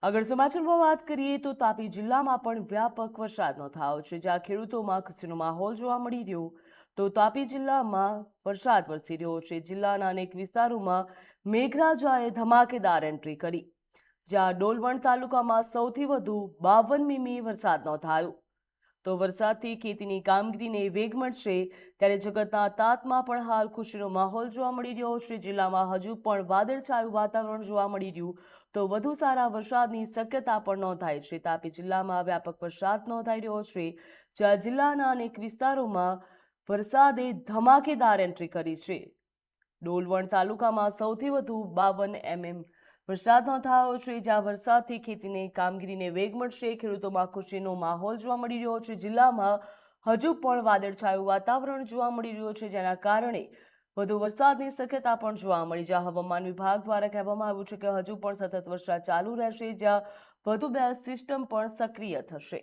આગળ સમાચારમાં વાત કરીએ તો તાપી જિલ્લામાં પણ વ્યાપક વરસાદ નોંધાયો છે, જ્યાં ખેડૂતોમાં ખુશીનો માહોલ જોવા મળી રહ્યો. તો તાપી જિલ્લામાં વરસાદ વરસી રહ્યો છે. જિલ્લાના અનેક વિસ્તારોમાં મેઘરાજાએ ધમાકેદાર એન્ટ્રી કરી, જ્યાં ડોલવણ તાલુકામાં સૌથી વધુ 52 મીમી વરસાદ નોંધાયો. તો વરસાદથી ખેતીની કામગીરીને વેગ મળશે, ત્યારે જગતના તાતમાં પણ હાલ ખુશીનો માહોલ જોવા મળી રહ્યો છે. જિલ્લામાં હજુ પણ વાદળછાયું વાતાવરણ જોવા મળી રહ્યું, તો વધુ સારા વરસાદની શક્યતા પણ નોંધાઈ છે. તાપી જિલ્લામાં વ્યાપક વરસાદ નોંધાઈ રહ્યો છે, જ્યાં જિલ્લાના અનેક વિસ્તારોમાં વરસાદે ધમાકેદાર એન્ટ્રી કરી છે. ડોલવણ તાલુકામાં સૌથી વધુ 52 mm વરસાદ નોંધાયો છે, જ્યાં વરસાદથી ખેતીની કામગીરીને વેગ મળશે. ખેડૂતોમાં ખુશીનો માહોલ જોવા મળી રહ્યો છે. જિલ્લામાં હજુ પણ વાદળછાયું વાતાવરણ જોવા મળી રહ્યું છે, જેના કારણે વધુ વરસાદની શક્યતા પણ જોવા મળી. જ્યાં હવામાન વિભાગ દ્વારા કહેવામાં આવ્યું છે કે હજુ પણ સતત વરસાદ ચાલુ રહેશે, જ્યાં વધુ 2 સિસ્ટમ પણ સક્રિય થશે.